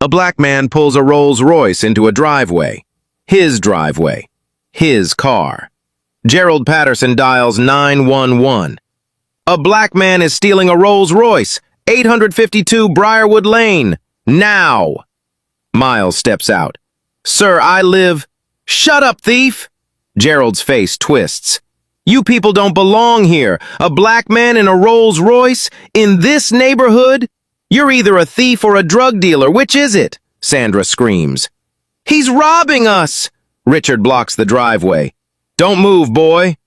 A black man pulls a Rolls-Royce into a driveway. His driveway. His car. Gerald Patterson dials 911. A black man is stealing a Rolls-Royce, 852 Briarwood Lane. Now! Miles steps out. Sir, I live... Shut up, thief! Gerald's face twists. You people don't belong here. A black man in a Rolls-Royce? In this neighborhood? You're either a thief or a drug dealer. Which is it? Sandra screams. He's robbing us! Richard blocks the driveway. Don't move, boy.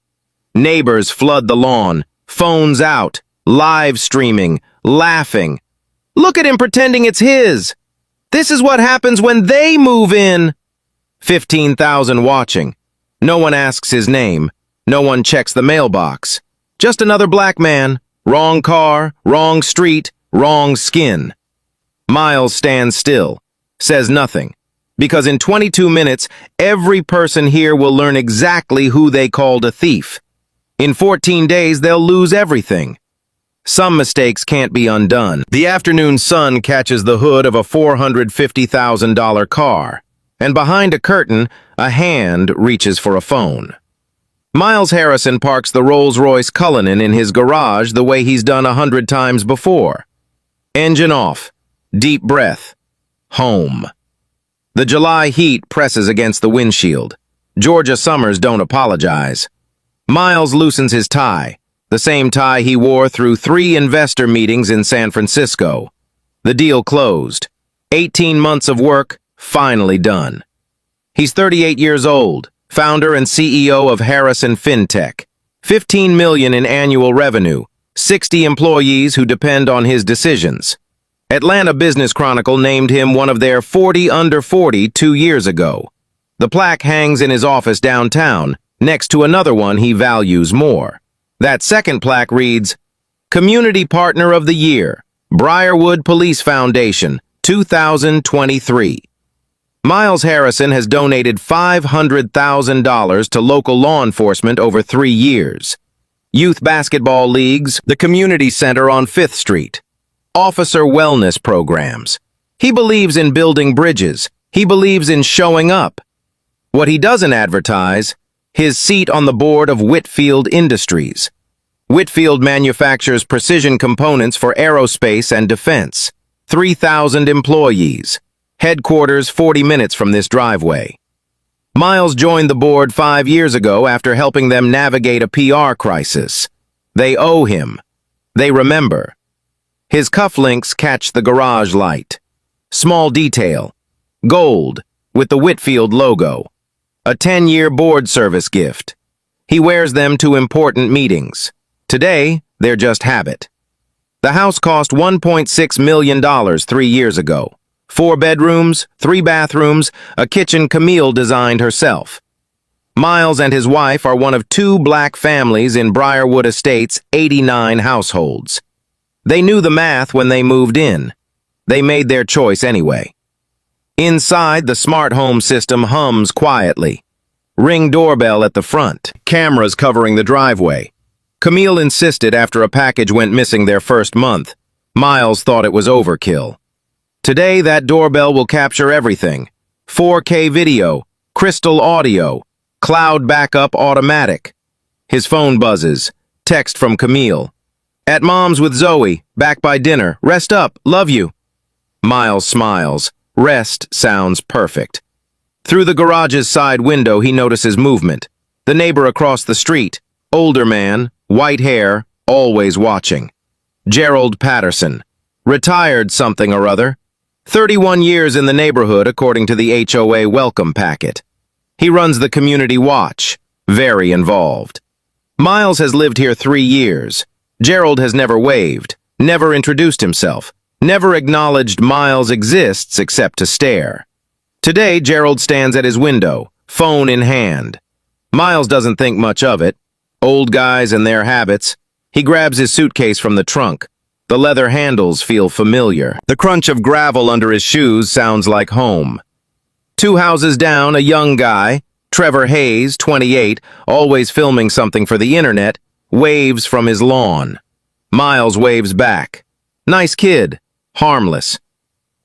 Neighbors flood the lawn. Phones out. Live streaming. Laughing. Look at him pretending it's his. This is what happens when they move in. 15,000 watching. No one asks his name. No one checks the mailbox. Just another black man. Wrong car, wrong street, wrong skin. Miles stands still, says nothing, because in 22 minutes, every person here will learn exactly who they called a thief. In 14 days, they'll lose everything. Some mistakes can't be undone. The afternoon sun catches the hood of a $450,000 car, and behind a curtain, a hand reaches for a phone. Miles Harrison parks the Rolls-Royce Cullinan in his garage the way he's done 100 times before. Engine off. Deep breath. Home. The July heat presses against the windshield. Georgia summers don't apologize. Miles loosens his tie, the same tie he wore through 3 investor meetings in San Francisco. The deal closed. 18 months of work, finally done. He's 38 years old, founder and CEO of Harrison FinTech. $15 million in annual revenue, 60 employees who depend on his decisions. Atlanta Business Chronicle named him one of their 40 under 40 2 years ago. The plaque hangs in his office downtown, next to another one he values more. That second plaque reads, Community Partner of the Year, Briarwood Police Foundation, 2023. Miles Harrison has donated $500,000 to local law enforcement over 3 years. Youth basketball leagues, the community center on 5th Street. Officer wellness programs. He believes in building bridges. He believes in showing up. What he doesn't advertise, his seat on the board of Whitfield Industries. Whitfield manufactures precision components for aerospace and defense. 3,000 employees. Headquarters 40 minutes from this driveway. Miles joined the board 5 years ago after helping them navigate a PR crisis. They owe him. They remember. His cufflinks catch the garage light. Small detail. Gold, with the Whitfield logo. A 10-year board service gift. He wears them to important meetings. Today, they're just habit. The house cost $1.6 million 3 years ago. 4 bedrooms, 3 bathrooms, a kitchen Camille designed herself. Miles and his wife are one of 2 black families in Briarwood Estate's 89 households. They knew the math when they moved in. They made their choice anyway. Inside, the smart home system hums quietly. Ring doorbell at the front. Cameras covering the driveway. Camille insisted after a package went missing their first month. Miles thought it was overkill. Today, that doorbell will capture everything. 4K video, crystal audio, cloud backup automatic. His phone buzzes. Text from Camille. At Mom's with Zoe, back by dinner. Rest up, love you. Miles smiles. Rest sounds perfect. Through the garage's side window, he notices movement. The neighbor across the street, older man, white hair, always watching. Gerald Patterson. Retired something or other. 31 years in the neighborhood, according to the HOA welcome packet. He runs the community watch. Very involved. Miles has lived here 3 years. Gerald has never waved, never introduced himself, never acknowledged Miles exists except to stare. Today, Gerald stands at his window, phone in hand. Miles doesn't think much of it. Old guys and their habits. He grabs his suitcase from the trunk. The leather handles feel familiar. The crunch of gravel under his shoes sounds like home. 2 houses down, a young guy, Trevor Hayes, 28, always filming something for the internet, waves from his lawn. Miles waves back. Nice kid. Harmless.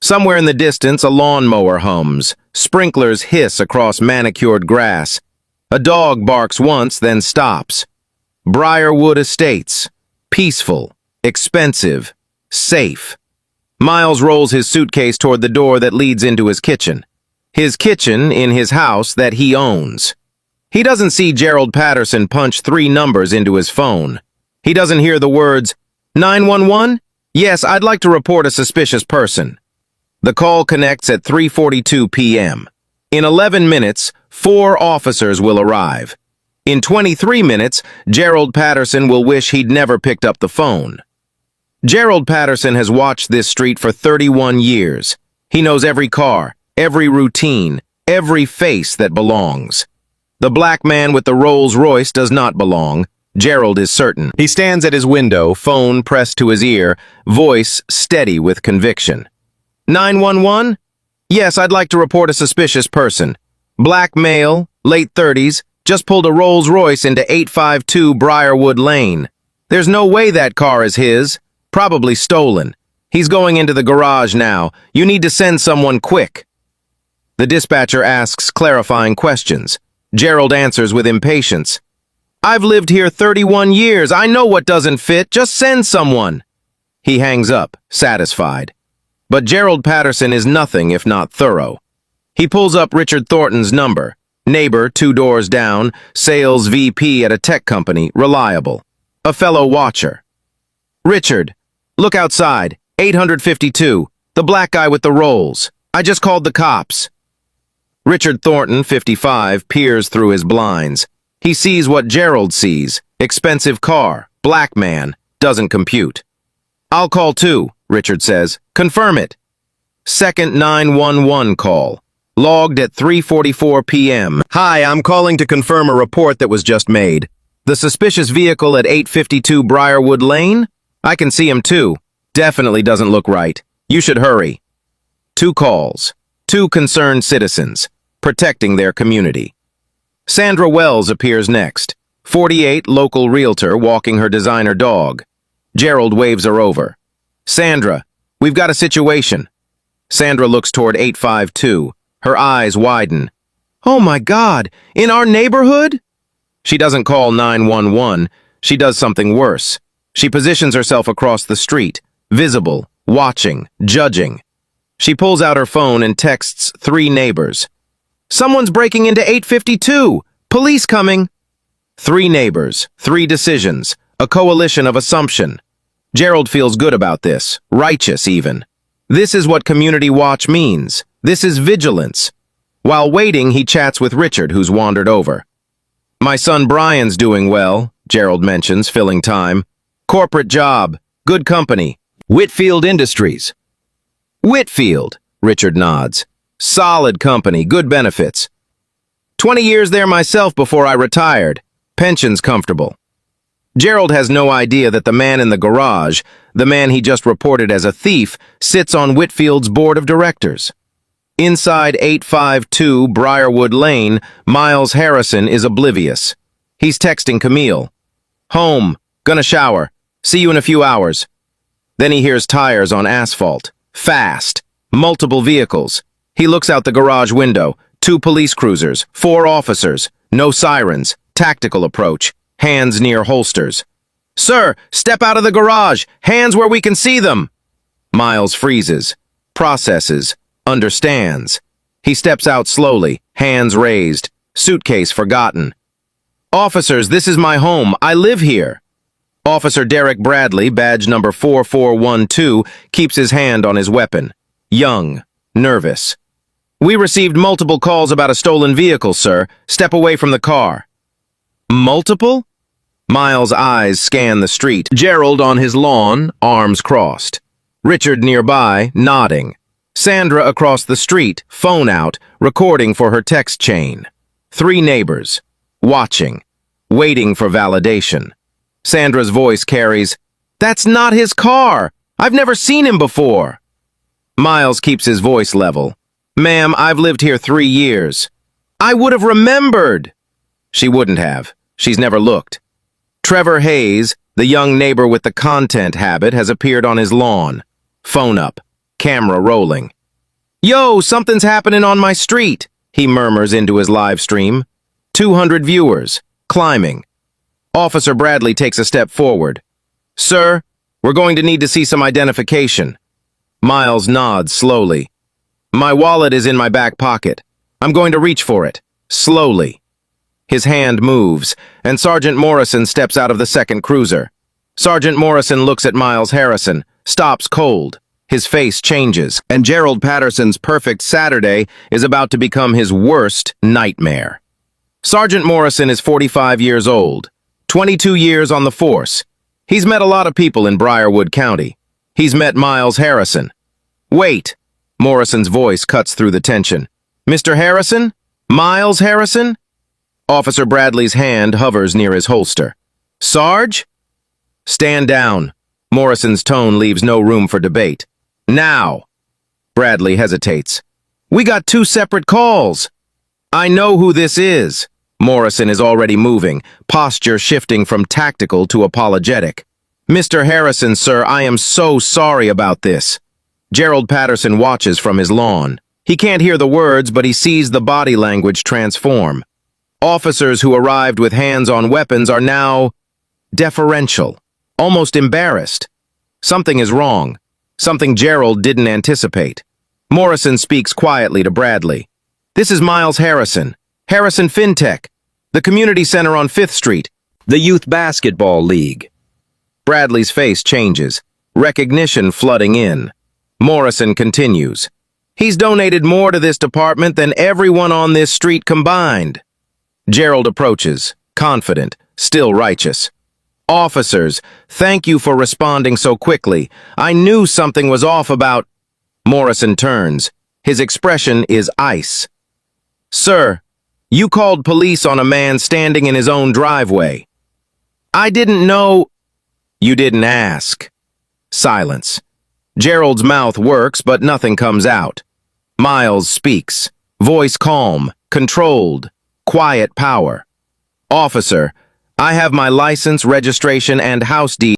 Somewhere in the distance, a lawnmower hums. Sprinklers hiss across manicured grass. A dog barks once, then stops. Briarwood Estates. Peaceful, expensive, safe. Miles rolls his suitcase toward the door that leads into his kitchen. His kitchen in his house that he owns. He doesn't see Gerald Patterson punch 3 numbers into his phone. He doesn't hear the words, 911? Yes, I'd like to report a suspicious person. The call connects at 3:42 p.m. In 11 minutes, 4 officers will arrive. In 23 minutes, Gerald Patterson will wish he'd never picked up the phone. Gerald Patterson has watched this street for 31 years. He knows every car, every routine, every face that belongs. The black man with the Rolls-Royce does not belong. Gerald is certain. He stands at his window, phone pressed to his ear, voice steady with conviction. 911? Yes, I'd like to report a suspicious person. Black male, late 30s, just pulled a Rolls-Royce into 852 Briarwood Lane. There's no way that car is his. Probably stolen. He's going into the garage now. You need to send someone quick. The dispatcher asks clarifying questions. Gerald answers with impatience. I've lived here 31 years. I know what doesn't fit. Just send someone. He hangs up, satisfied. But Gerald Patterson is nothing if not thorough. He pulls up Richard Thornton's number. Neighbor, 2 doors down, sales VP at a tech company, reliable. A fellow watcher. Richard, look outside, 852, the black guy with the rolls. I just called the cops. Richard Thornton, 55, peers through his blinds. He sees what Gerald sees. Expensive car, black man, doesn't compute. I'll call too, Richard says. Confirm it. Second 911 call. Logged at 3:44 p.m. Hi, I'm calling to confirm a report that was just made. The suspicious vehicle at 852 Briarwood Lane? I can see him too. Definitely doesn't look right. You should hurry. 2 calls. 2 concerned citizens. Protecting their community. Sandra Wells appears next. 48, local realtor, walking her designer dog. Gerald waves her over. Sandra, we've got a situation. Sandra looks toward 852. Her eyes widen. Oh my God, in our neighborhood? She doesn't call 911. She does something worse. She positions herself across the street, visible, watching, judging. She pulls out her phone and texts 3 neighbors. Someone's breaking into 852. Police coming. 3 neighbors, 3 decisions, a coalition of assumption. Gerald feels good about this, righteous even. This is what community watch means. This is vigilance. While waiting, he chats with Richard, who's wandered over. My son Brian's doing well, Gerald mentions, filling time. Corporate job, good company. Whitfield Industries. Whitfield, Richard nods. Solid company, good benefits. 20 years there myself before I retired. Pension's comfortable. Gerald has no idea that the man in the garage, the man he just reported as a thief, sits on Whitfield's board of directors. Inside 852 Briarwood Lane, Miles Harrison is oblivious. He's texting Camille. Home, gonna shower. See you in a few hours. Then he hears tires on asphalt. Fast. Multiple vehicles. He looks out the garage window. 2 police cruisers. 4 officers. No sirens. Tactical approach. Hands near holsters. Sir, step out of the garage. Hands where we can see them. Miles freezes. Processes. Understands. He steps out slowly. Hands raised. Suitcase forgotten. Officers, this is my home. I live here. Officer Derek Bradley, badge number 4412, keeps his hand on his weapon. Young. Nervous. We received multiple calls about a stolen vehicle, sir. Step away from the car. Multiple? Miles' eyes scan the street. Gerald on his lawn, arms crossed. Richard nearby, nodding. Sandra across the street, phone out, recording for her text chain. 3 neighbors. Watching. Waiting for validation. Sandra's voice carries, "That's not his car! I've never seen him before!" Miles keeps his voice level. "Ma'am, I've lived here 3 years." "I would have remembered!" She wouldn't have. She's never looked. Trevor Hayes, the young neighbor with the content habit, has appeared on his lawn. Phone up. Camera rolling. Yo, something's happening on my street, he murmurs into his live stream. 200 viewers. Climbing. Officer Bradley takes a step forward. Sir, we're going to need to see some identification. Miles nods slowly. My wallet is in my back pocket. I'm going to reach for it. Slowly. His hand moves, and Sergeant Morrison steps out of the second cruiser. Sergeant Morrison looks at Miles Harrison, stops cold. His face changes, and Gerald Patterson's perfect Saturday is about to become his worst nightmare. Sergeant Morrison is 45 years old, 22 years on the force. He's met a lot of people in Briarwood County. He's met Miles Harrison. Wait! Morrison's voice cuts through the tension. Mr. Harrison? Miles Harrison? Officer Bradley's hand hovers near his holster. Sarge? Stand down. Morrison's tone leaves no room for debate. Now! Bradley hesitates. We got 2 separate calls. I know who this is. Morrison is already moving, posture shifting from tactical to apologetic. Mr. Harrison, sir, I am so sorry about this. Gerald Patterson watches from his lawn. He can't hear the words, but he sees the body language transform. Officers who arrived with hands on weapons are now deferential, almost embarrassed. Something is wrong. Something Gerald didn't anticipate. Morrison speaks quietly to Bradley. This is Miles Harrison. Harrison FinTech. The community center on 5th Street. The Youth Basketball League. Bradley's face changes. Recognition flooding in. Morrison continues. He's donated more to this department than everyone on this street combined. Gerald approaches, confident, still righteous. Officers, thank you for responding so quickly. I knew something was off about... Morrison turns. His expression is ice. Sir, you called police on a man standing in his own driveway. I didn't know... You didn't ask. Silence. Gerald's mouth works, but nothing comes out. Miles speaks. Voice calm, controlled, quiet power. Officer, I have my license, registration, and house deed.